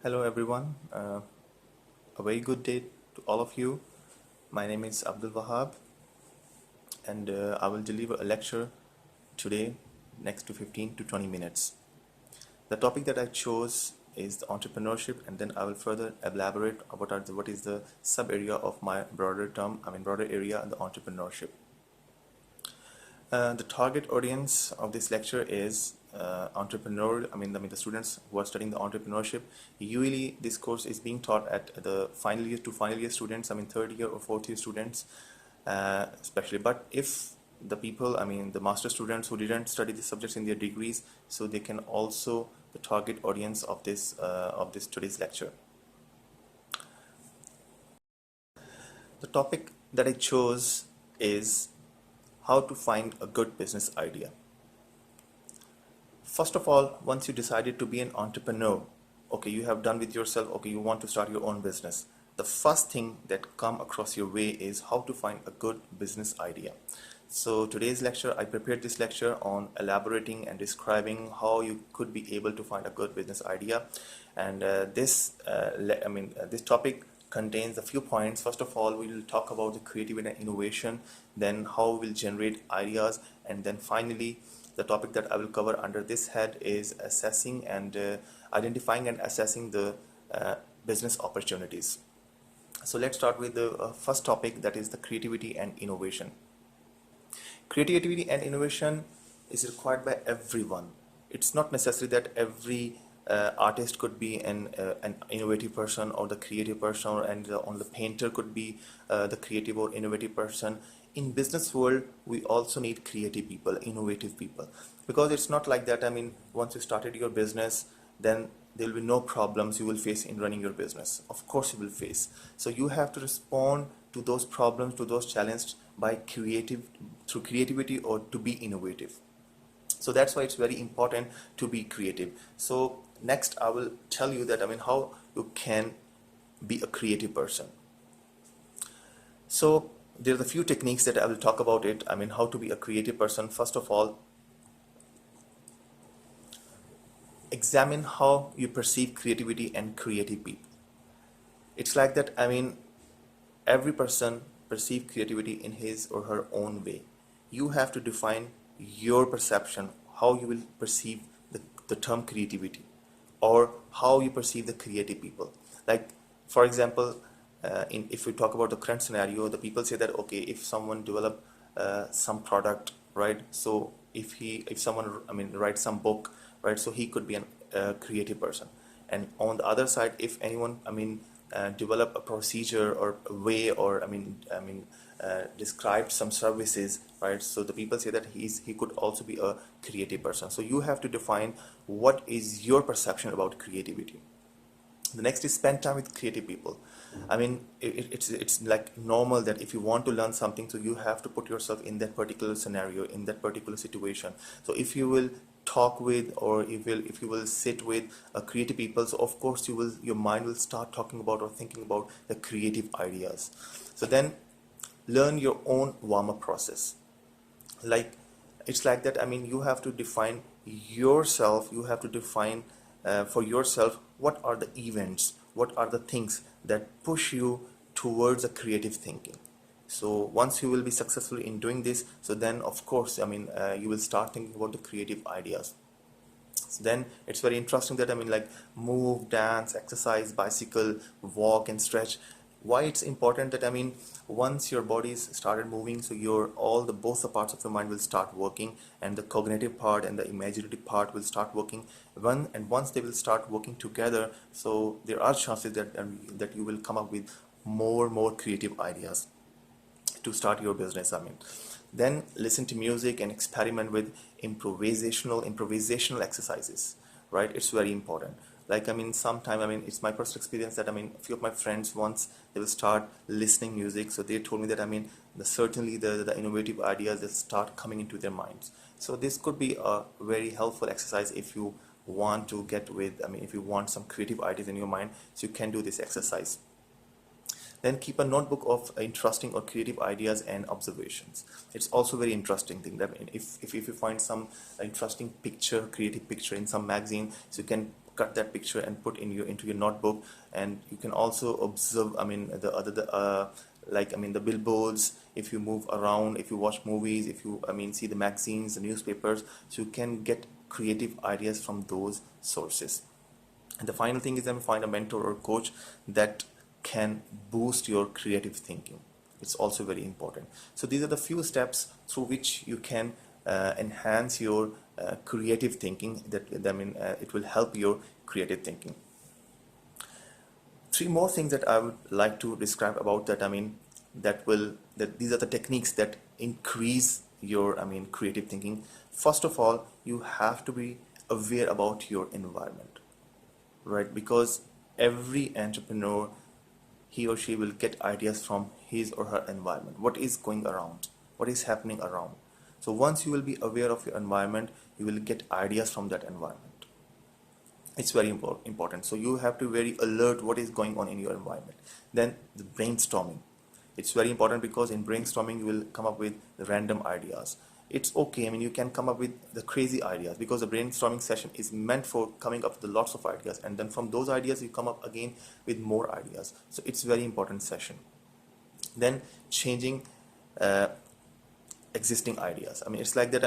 Hello everyone, a very good day to all of you. My name is Abdul Wahab and I will deliver a lecture today next to 15 to 20 minutes. The topic that I chose is the entrepreneurship, and then I will further elaborate what is the sub area of my broader area, the entrepreneurship. The target audience of this lecture is entrepreneur. The students who are studying the entrepreneurship. Usually, this course is being taught at the final year students. Third year or fourth year students, especially. But if the people, the master students who didn't study the subjects in their degrees, so they can also the target audience of this today's lecture. The topic that I chose is how to find a good business idea. First of all, once you decided to be an entrepreneur, okay, you have done with yourself, okay, you want to start your own business. The first thing that come across your way is how to find a good business idea. So today's lecture, I prepared this lecture on elaborating and describing how you could be able to find a good business idea. And this topic contains a few points. First of all, we will talk about the creativity and innovation, then how we'll generate ideas, and then finally, the topic that I will cover under this head is assessing and identifying and assessing the business opportunities. So let's start with the first topic, that is the creativity and innovation. Creativity and innovation is required by everyone. It's not necessary that every artist could be an innovative person or the creative person, and the painter could be the creative or innovative person. In business world, we also need creative people, innovative people, because it's not like that. Once you started your business, then there will be no problems you will face in running your business. Of course you will face. So you have to respond to those problems, to those challenges through creativity or to be innovative. So that's why it's very important to be creative. So next I will tell you that how you can be a creative person. So there's a few techniques that I will talk about it. How to be a creative person. First of all, examine how you perceive creativity and creative people. It's like that, every person perceives creativity in his or her own way. You have to define your perception, how you will perceive the term creativity, or how you perceive the creative people. Like, for example, if we talk about the current scenario, the people say that, okay, if someone develop some product, right? So if someone, writes some book, right? So he could be a creative person. And on the other side, if anyone, develop a procedure or a way, or describe some services, right? So the people say that he could also be a creative person. So you have to define what is your perception about creativity. The next is spend time with creative people. It's like normal that if you want to learn something, so you have to put yourself in that particular scenario, in that particular situation. So if you will talk with, or if you will sit with creative people, so of course your mind will start talking about or thinking about the creative ideas. So then learn your own warm-up process. Like, it's like that, you have to define yourself, you have to define for yourself what are the events, what are the things that push you towards a creative thinking. So once you will be successful in doing this, so then of course, you will start thinking about the creative ideas. So then it's very interesting that like move, dance, exercise, bicycle, walk and stretch. Why it's important that once your body is started moving, so both the parts of the mind will start working, and the cognitive part and the imaginative part will start working. Once they will start working together, so there are chances that you will come up with more creative ideas to start your business. Then listen to music and experiment with improvisational exercises, right? It's very important. Like, sometime, it's my personal experience that, a few of my friends, once they will start listening music, so they told me that, certainly the innovative ideas that start coming into their minds. So this could be a very helpful exercise if you want to if you want some creative ideas in your mind, so you can do this exercise. Then keep a notebook of interesting or creative ideas and observations. It's also very interesting thing that if you find some interesting picture, creative picture in some magazine, so you can cut that picture and put into your notebook. And you can also observe, I mean, the billboards, if you move around, if you watch movies, if you, I mean, see the magazines, the newspapers, so you can get creative ideas from those sources. And the final thing is then find a mentor or coach that can boost your creative thinking. It's also very important. So these are the few steps through which you can enhance your creative thinking. It will help your creative thinking. Three more things that I would like to describe about that. That these are the techniques that increase your, creative thinking. First of all, you have to be aware about your environment, right? Because every entrepreneur, he or she will get ideas from his or her environment. What is going around? What is happening around? So once you will be aware of your environment, you will get ideas from that environment. It's very important. So you have to be very alert what is going on in your environment. Then the brainstorming. It's very important because in brainstorming you will come up with random ideas. It's okay, you can come up with the crazy ideas because the brainstorming session is meant for coming up with lots of ideas, and then from those ideas you come up again with more ideas. So it's very important session. Then changing existing ideas. It's like that.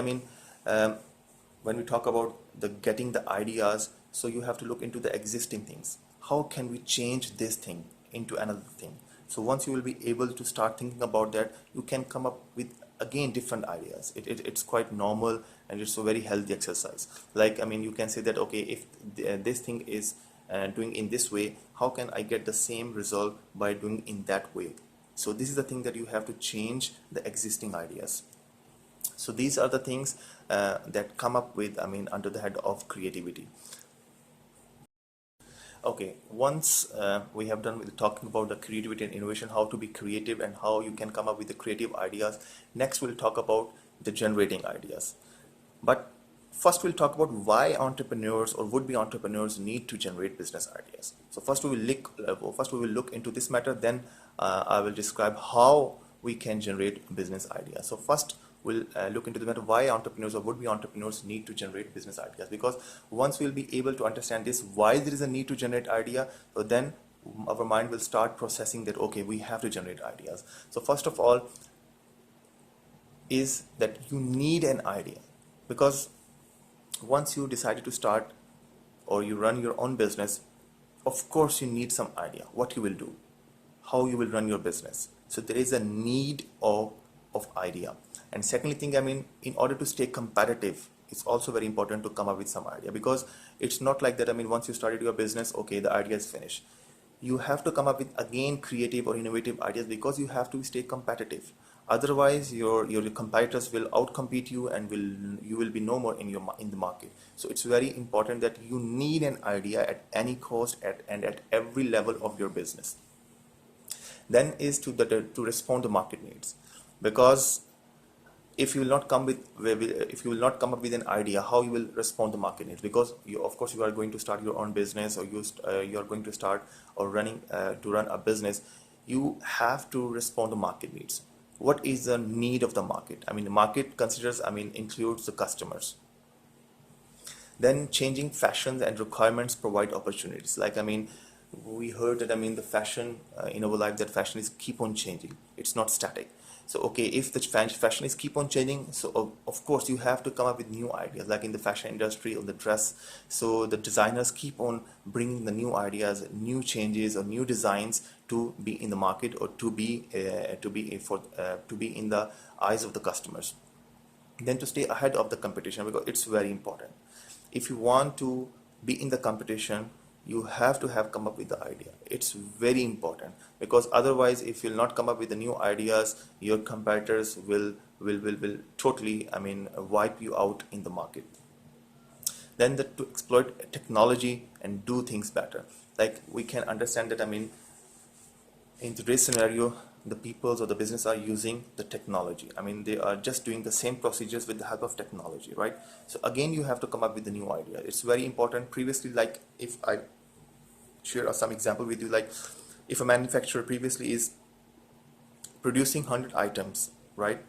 When we talk about the getting the ideas, so you have to look into the existing things. How can we change this thing into another thing? So once you will be able to start thinking about that, you can come up with again different ideas. It's quite normal, and it's a very healthy exercise. Like, you can say that, okay, if this thing is doing in this way, how can I get the same result by doing in that way? So this is the thing that you have to change the existing ideas. So these are the things that come up with, under the head of creativity. Okay, once we have done with talking about the creativity and innovation, how to be creative and how you can come up with the creative ideas, next we'll talk about the generating ideas. But first we'll talk about why entrepreneurs or would-be entrepreneurs need to generate business ideas. So first we will look into this matter, then I will describe how we can generate business ideas. So first we'll look into the matter why entrepreneurs or would-be entrepreneurs need to generate business ideas, because once we'll be able to understand this, why there is a need to generate idea, so then our mind will start processing that, okay, we have to generate ideas. So first of all is that you need an idea, because once you decided to start or you run your own business, of course you need some idea what you will do, how you will run your business. So there is a need of idea. And secondly thing, in order to stay competitive, it's also very important to come up with some idea, because it's not like that, once you started your business, okay, the idea is finished. You have to come up with again creative or innovative ideas, because you have to stay competitive. Otherwise your competitors will outcompete you, and you will be no more in the market. So it's very important that you need an idea at any cost and at every level of your business. Then is to respond to market needs, because if you will not come up with an idea, how you will respond to market needs? Because of course you are going to start your own business, or you are going to start or run a business. You have to respond to market needs. What is the need of the market? The market considers, includes the customers. Then changing fashions and requirements provide opportunities. Like, we heard that, the fashion in our life, that fashion is keep on changing. It's not static. So okay, if the fashion is keep on changing, so of course you have to come up with new ideas, like in the fashion industry or the dress. So the designers keep on bringing the new ideas, new changes or new designs to be in the market, or to be in the eyes of the customers. Then to stay ahead of the competition, because it's very important. If you want to be in the competition, you have to have come up with the idea. It's very important, because otherwise if you'll not come up with the new ideas, your competitors will totally wipe you out in the market. Then to exploit technology and do things better. Like, we can understand that, in today's scenario, the peoples or the business are using the technology. They are just doing the same procedures with the help of technology, right? So again, you have to come up with a new idea. It's very important. Previously, like, if I share some example with you, like if a manufacturer previously is producing 100 items, right?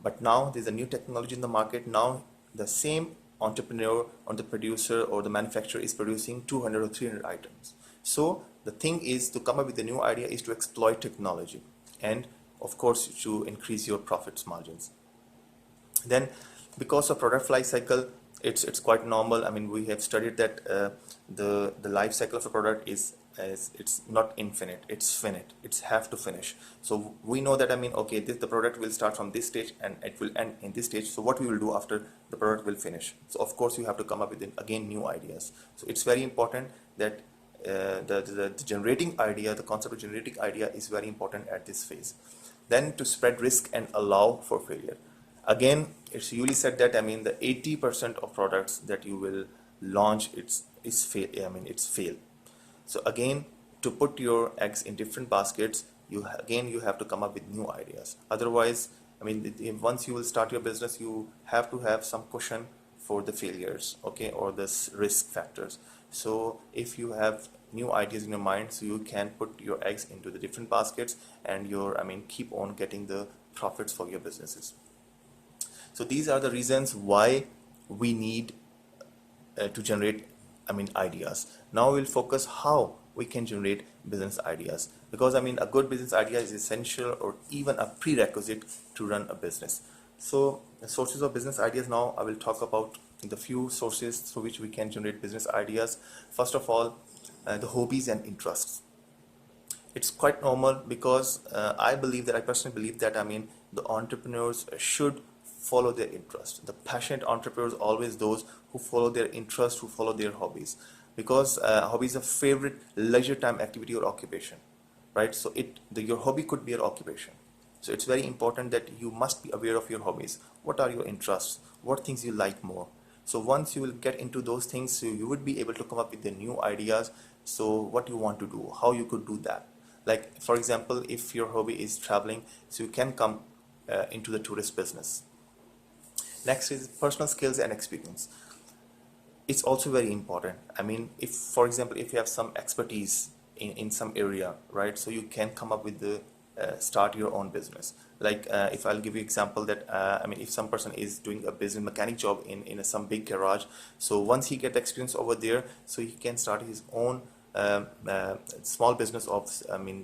But now there's a new technology in the market. Now the same entrepreneur or the producer or the manufacturer is producing 200 or 300 items. So the thing is to come up with a new idea is to exploit technology and of course to increase your profits margins. Then because of product life cycle, it's quite normal. I mean, we have studied that the life cycle of a product is it's not infinite, it's finite, it's have to finish. So we know that, I mean, okay, the product will start from this stage and it will end in this stage. So what we will do after the product will finish? So of course you have to come up with again new ideas. So it's very important that the generating idea, the concept of generating idea is very important at this phase. Then to spread risk and allow for failure. Again, it's usually said that, I mean, the 80% of products that you will launch, it's fail. So again, to put your eggs in different baskets, you have to come up with new ideas. Otherwise, I mean, once you will start your business, you have to have some cushion for the failures, okay, or the risk factors. So if you have new ideas in your mind, so you can put your eggs into the different baskets and keep on getting the profits for your businesses. So these are the reasons why we need to generate ideas. Now we'll focus how we can generate business ideas, because a good business idea is essential or even a prerequisite to run a business. So the sources of business ideas, now I will talk about the few sources through which we can generate business ideas. First of all, the hobbies and interests. It's quite normal because I personally believe that the entrepreneurs should follow their interest. The passionate entrepreneurs are always those who follow their interest, who follow their hobbies, because hobby is a favorite leisure time activity or occupation, right? So your hobby could be your occupation. So it's very important that you must be aware of your hobbies. What are your interests? What things you like more? So once you will get into those things, so you would be able to come up with the new ideas. So what you want to do, how you could do that. Like for example, if your hobby is traveling, so you can come into the tourist business. Next is personal skills and experience. It's also very important. If for example, if you have some expertise in some area, right, so you can come up with the start your own business. Like if I'll give you example that if some person is doing a business mechanic job in some big garage, so once he get experience over there, so he can start his own small business of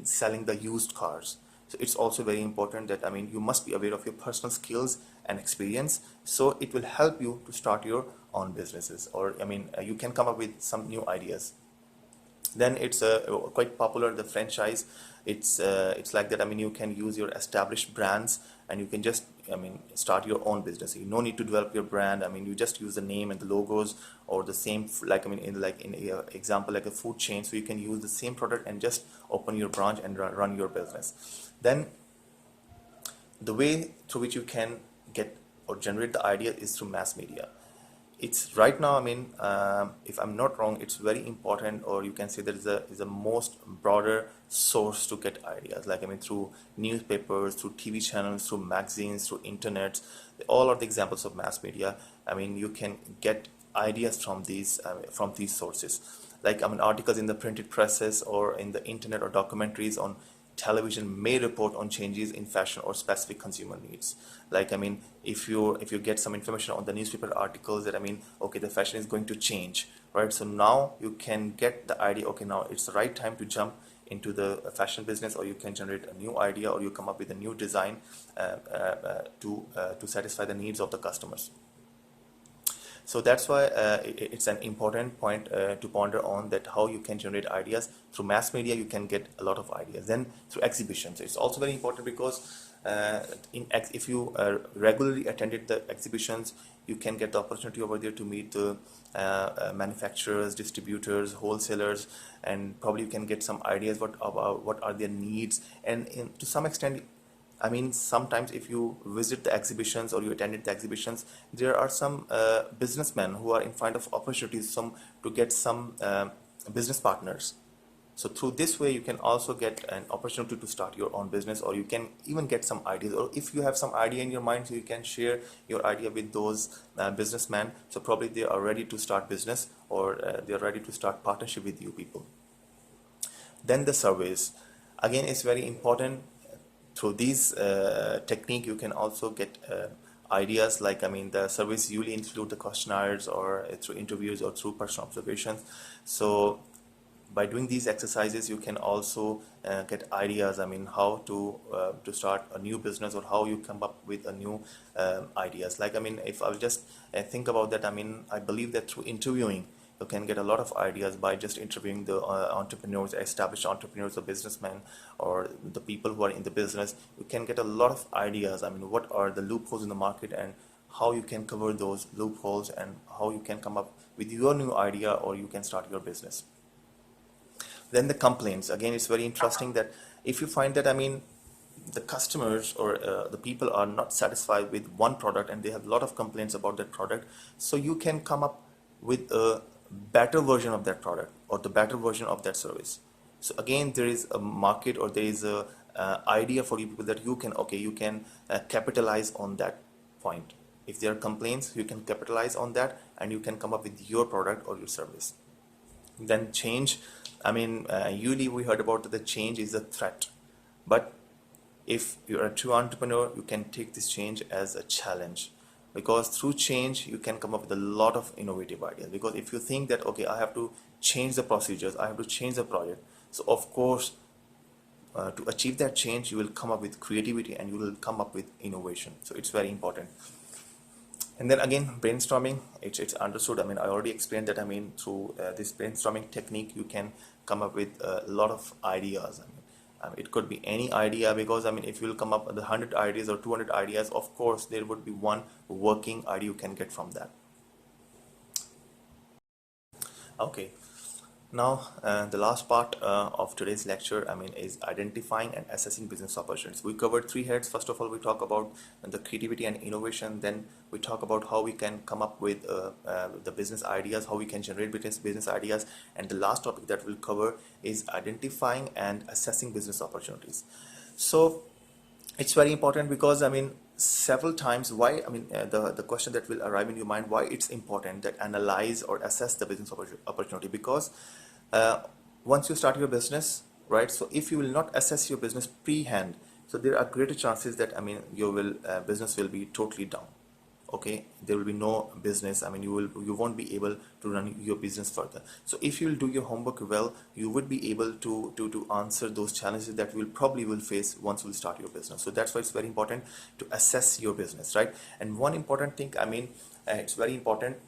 selling the used cars. So it's also very important that you must be aware of your personal skills and experience, so it will help you to start your own businesses, or you can come up with some new ideas. Then it's quite popular, the franchise. It's like that. You can use your established brands and you can just start your own business. You no need to develop your brand. You just use the name and the logos, or the same, like in a example like a food chain, so you can use the same product and just open your branch and run your business. Then the way through which you can get or generate the idea is through mass media. It's right now, if I'm not wrong, it's very important, or you can say that is a most broader source to get ideas, like through newspapers, through TV channels, through magazines, through internet. All are the examples of mass media. You can get ideas from these sources, like articles in the printed presses or in the internet, or documentaries on television may report on changes in fashion or specific consumer needs. Like if you get some information on the newspaper articles that okay, the fashion is going to change, right? So now you can get the idea, okay, now it's the right time to jump into the fashion business, or you can generate a new idea, or you come up with a new design to satisfy the needs of the customers. So that's why it's an important point to ponder on, that how you can generate ideas. Through mass media, you can get a lot of ideas. Then through exhibitions, it's also very important, because if you regularly attended the exhibitions, you can get the opportunity over there to meet the manufacturers, distributors, wholesalers, and probably you can get some ideas what are their needs. And to some extent, sometimes if you visit the exhibitions or you attended the exhibitions, there are some businessmen who are in find of opportunities to get some business partners. So through this way, you can also get an opportunity to start your own business, or you can even get some ideas. Or if you have some idea in your mind, so you can share your idea with those businessmen. So probably they are ready to start business, or they are ready to start partnership with you people. Then the surveys. Again, it's very important. Through these technique, you can also get ideas, like, I mean, the surveys usually include the questionnaires or through interviews or through personal observations. So by doing these exercises, you can also get ideas, I mean, how to start a new business, or how you come up with a new ideas. Like, I mean, if I'll just think about that, I mean, I believe that through interviewing, you can get a lot of ideas by just interviewing the entrepreneurs, established entrepreneurs or businessmen, or the people who are in the business. You can get a lot of ideas, I mean, what are the loopholes in the market, and how you can cover those loopholes, and how you can come up with your new idea, or you can start your business. Then the complaints, again, it's very interesting that if you find that, I mean, the customers or the people are not satisfied with one product, and they have a lot of complaints about that product, so you can come up with a better version of that product, or the better version of that service. So again, there is a market, or there is a idea for you people, that you can, okay, you can capitalize on that point. If there are complaints, you can capitalize on that, and you can come up with your product or your service. Then change, I mean, usually we heard about the change is a threat, but if you're a true entrepreneur, you can take this change as a challenge, because through change you can come up with a lot of innovative ideas. Because if you think that, okay, I have to change the procedures, I have to change the project, so of course to achieve that change, you will come up with creativity, and you will come up with innovation. So it's very important. And then again, brainstorming, it's understood. I mean, I already explained that, I mean, through this brainstorming technique, you can come up with a lot of ideas. I mean, it could be any idea, because, I mean, if you'll come up with 100 ideas or 200 ideas, of course, there would be one working idea you can get from that. Okay. Now, the last part of today's lecture, I mean, is identifying and assessing business opportunities. We covered three heads. First of all, we talk about the creativity and innovation. Then we talk about how we can come up with the business ideas, how we can generate business ideas. And the last topic that we'll cover is identifying and assessing business opportunities. So it's very important, because, I mean, several times, why, I mean, the question that will arrive in your mind, why it's important that analyze or assess the business opportunity. Because once you start your business, right, so if you will not assess your business pre-hand, so there are greater chances that, I mean, your business will be totally down. Okay, there will be no business. I mean, you won't be able to run your business further. So if you will do your homework well, you would be able to answer those challenges that you will probably face once you start your business. So that's why it's very important to assess your business, right? And one important thing, I mean, it's very important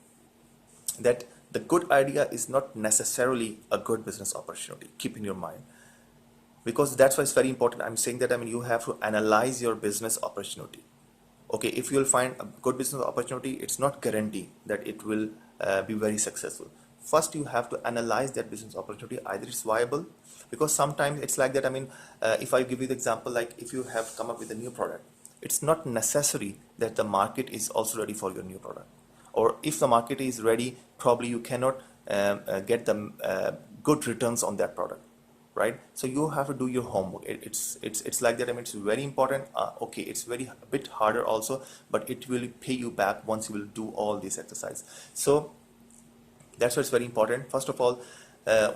that the good idea is not necessarily a good business opportunity. Keep in your mind, because that's why it's very important. I'm saying that, I mean, you have to analyze your business opportunity. Okay, if you'll find a good business opportunity, it's not guaranteed that it will be very successful. First, you have to analyze that business opportunity, either it's viable, because sometimes it's like that. I mean, if I give you the example, like if you have come up with a new product, it's not necessary that the market is also ready for your new product. Or if the market is ready, probably you cannot get the good returns on that product, right? So you have to do your homework. It's like that. I mean, it's very important. Okay, it's a bit harder also, but it will pay you back once you will do all this exercise. So that's why it's very important. First of all,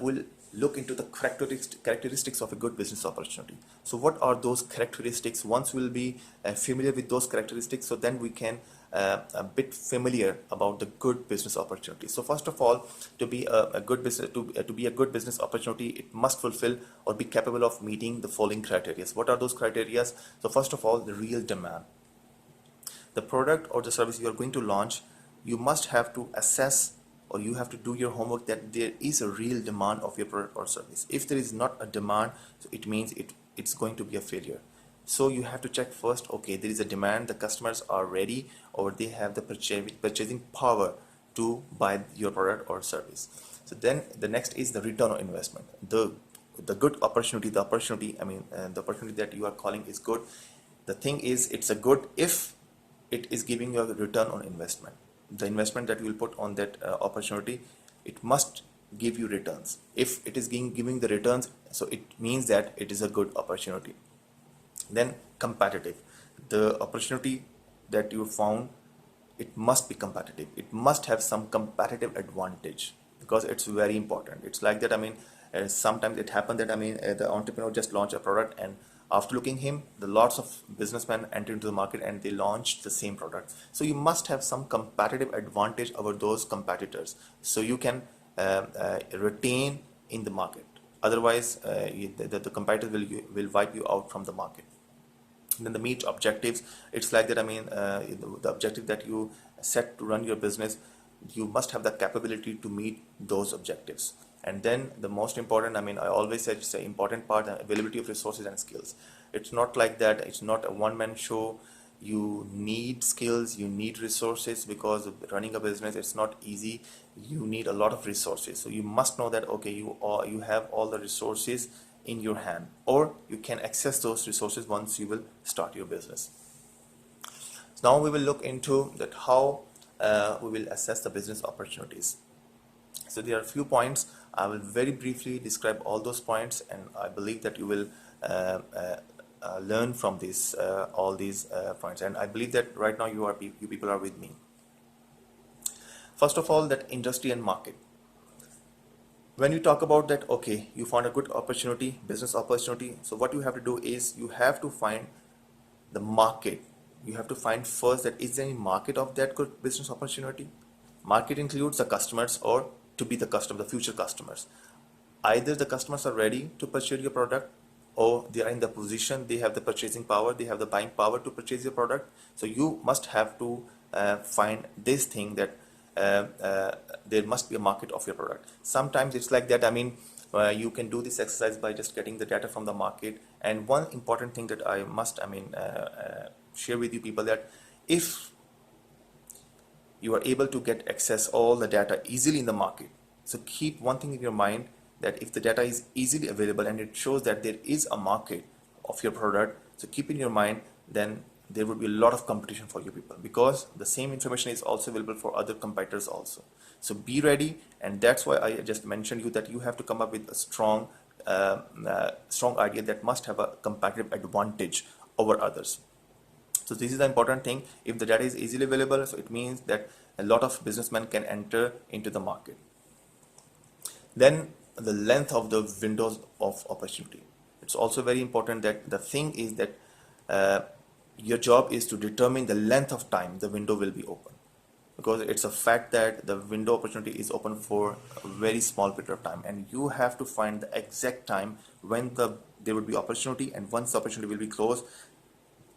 we'll look into the characteristics of a good business opportunity. So what are those characteristics? Once we'll be familiar with those characteristics, so then we can a bit familiar about the good business opportunity. So first of all, to be a good business to be a good business opportunity, it must fulfill or be capable of meeting the following criteria. What are those criteria? So first of all, the real demand. The product or the service you are going to launch, you must have to assess, or you have to do your homework, that there is a real demand of your product or service. If there is not a demand, so it means it's going to be a failure. So you have to check first, okay, there is a demand, the customers are ready, or they have the purchasing power to buy your product or service. So then the next is the return on investment. The good opportunity, the opportunity that you are calling is good. The thing is, it's a good if it is giving you a return on investment. The investment that you will put on that opportunity, it must give you returns. If it is giving the returns, so it means that it is a good opportunity. Then competitive. The opportunity that you found, it must be competitive. It must have some competitive advantage, because it's very important. It's like that. I mean, sometimes it happens that, I mean, the entrepreneur just launched a product, and After looking him, the lots of businessmen enter into the market and they launched the same product. So you must have some competitive advantage over those competitors, so you can retain in the market. Otherwise, the competitors will wipe you out from the market. Then the meet objectives. It's like that. I mean, the objective that you set to run your business, you must have the capability to meet those objectives. And then the most important, I mean, I always say it's an important part, availability of resources and skills. It's not like that. It's not a one-man show. You need skills, you need resources, because running a business, it's not easy. You need a lot of resources. So you must know that, okay, you have all the resources in your hand, or you can access those resources once you will start your business. So now we will look into that how we will assess the business opportunities. So there are a few points. I will very briefly describe all those points, and I believe that you will learn from this all these points. And I believe that right now you people are with me. First of all, that industry and market. When you talk about that, okay, you found a good opportunity, business opportunity. So what you have to do is you have to find the market. You have to find first that is there any market of that good business opportunity. Market includes the customers, or to be the customer, the future customers. Either the customers are ready to purchase your product, or they are in the position, they have the purchasing power, they have the buying power to purchase your product. So you must have to find this thing that there must be a market of your product. Sometimes it's like that. I mean, you can do this exercise by just getting the data from the market. And one important thing that I must, share with you people, that if you are able to get access all the data easily in the market, so keep one thing in your mind, that if the data is easily available and it shows that there is a market of your product, so keep in your mind, then there would be a lot of competition for you people, because the same information is also available for other competitors also. So be ready, and that's why I just mentioned you that you have to come up with a strong idea that must have a competitive advantage over others. So this is the important thing. If the data is easily available, so it means that a lot of businessmen can enter into the market. Then the length of the windows of opportunity. It's also very important that the thing is that your job is to determine the length of time the window will be open, because it's a fact that the window opportunity is open for a very small period of time, and you have to find the exact time when there will be opportunity, and once the opportunity will be closed,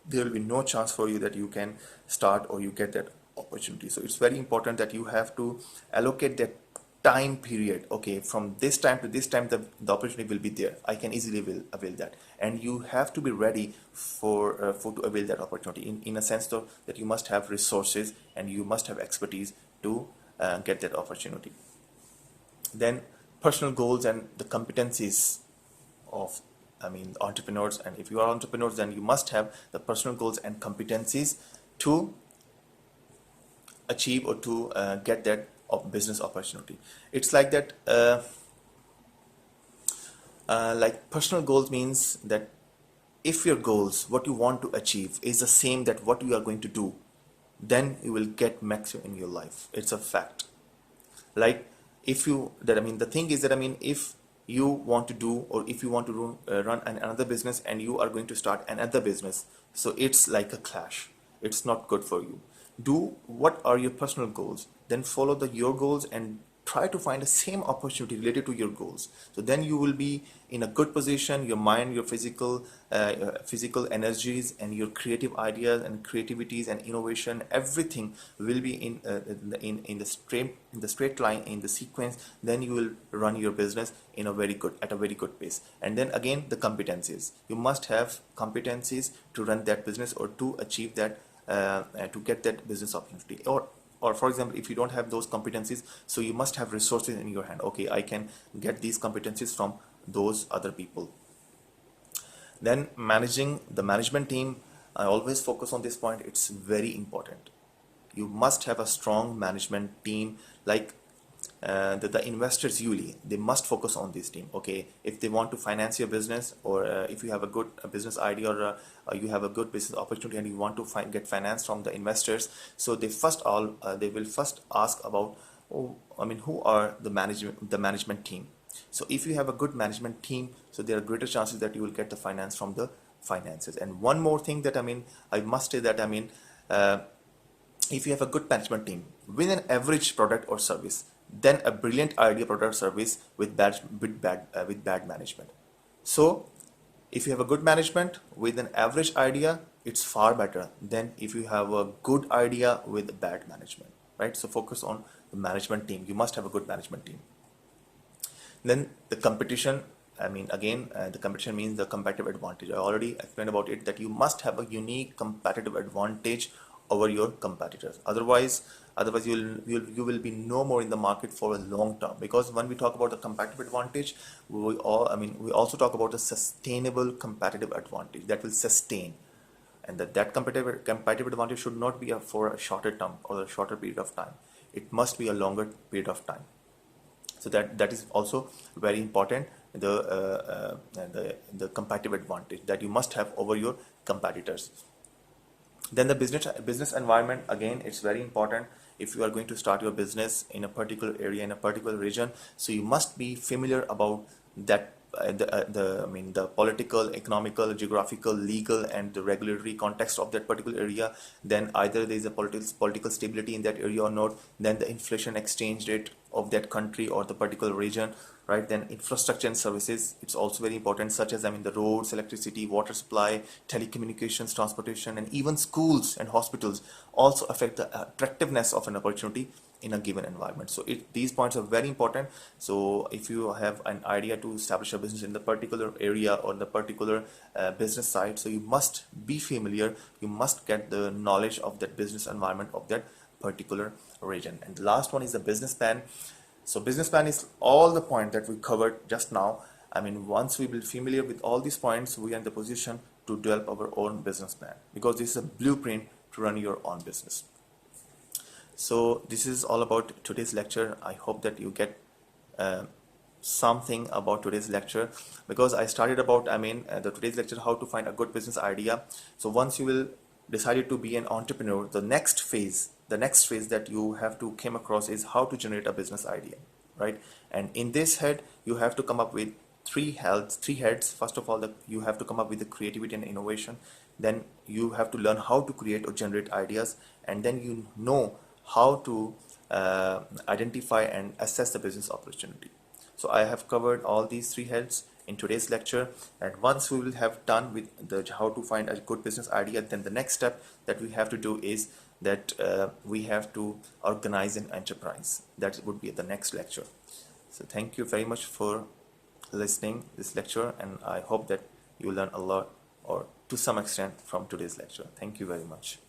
there will be no chance for you that you can start or you get that opportunity. So it's very important that you have to allocate that time period. Okay, from this time to this time the opportunity will be there, I can easily avail that, and you have to be ready for to avail that opportunity, in a sense though, that you must have resources and you must have expertise to get that opportunity. Then personal goals and the competencies of entrepreneurs. And if you are entrepreneurs, then you must have the personal goals and competencies to achieve or to get that business opportunity. It's like that, like personal goals means that if your goals, what you want to achieve, is the same that what you are going to do, then you will get maximum in your life. It's a fact. Like if you the thing is that if you want to do, or if you want to run another business and you are going to start another business, so it's like a clash. It's not good for you. Do what are your personal goals, then follow your goals and try to find the same opportunity related to your goals. So then you will be in a good position. Your mind, your physical energies, and your creative ideas and creativities and innovation, everything will be in the straight line, in the sequence. Then you will run your business at a very good pace. And then again, the competencies. You must have competencies to run that business or to achieve that, to get that business opportunity. Or for example, if you don't have those competencies, so you must have resources in your hand. Okay, I can get these competencies from those other people. Then managing the management team. I always focus on this point. It's very important. You must have a strong management team. Like the investors, usually they must focus on this team. Okay, if they want to finance your business, or if you have a good business idea, or you have a good business opportunity and you want to get finance from the investors, so they will first ask about, who are the management team. So if you have a good management team, so there are greater chances that you will get the finance from the finances. And one more thing that I must say that uh, if you have a good management team with an average product or service, then a brilliant idea product or service with bad management. So if you have a good management with an average idea, it's far better than if you have a good idea with bad management, right? So focus on the management team. You must have a good management team. Then the competition, again, the competition means the competitive advantage. I already explained about it, that you must have a unique competitive advantage over your competitors. Otherwise you will be no more in the market for a long term. Because when we talk about the competitive advantage, we also talk about the sustainable competitive advantage that will sustain, and that competitive advantage should not be for a shorter term or a shorter period of time. It must be a longer period of time. So that is also very important, the competitive advantage that you must have over your competitors. Then the business environment, again, it's very important. If you are going to start your business in a particular area, in a particular region, so you must be familiar about that, the political, economical, geographical, legal, and the regulatory context of that particular area. Then either there is a political stability in that area or not. Then the inflation exchange rate of that country or the particular region, right? Then infrastructure and services, it's also very important, such as the roads, electricity, water supply, telecommunications, transportation, and even schools and hospitals also affect the attractiveness of an opportunity in a given environment. So these points are very important. So if you have an idea to establish a business in the particular area or the particular business site, so you must be familiar, you must get the knowledge of that business environment of that particular region. And the last one is the business plan. So business plan is all the points that we covered just now. Once we will familiar with all these points, we are in the position to develop our own business plan, because this is a blueprint to run your own business. So this is all about today's lecture. I hope that you get something about today's lecture, because I started about the today's lecture, how to find a good business idea. So once you will decided to be an entrepreneur, the next phase that you have to come across is how to generate a business idea, right? And in this head, you have to come up with three heads. First of all, you have to come up with the creativity and innovation. Then you have to learn how to create or generate ideas, and then you know how to identify and assess the business opportunity. So I have covered all these three heads in today's lecture, and once we will have done with the how to find a good business idea, then the next step that we have to do is that we have to organize an enterprise. That would be the next lecture. So thank you very much for listening this lecture, and I hope that you learn a lot or to some extent from today's lecture. Thank you very much.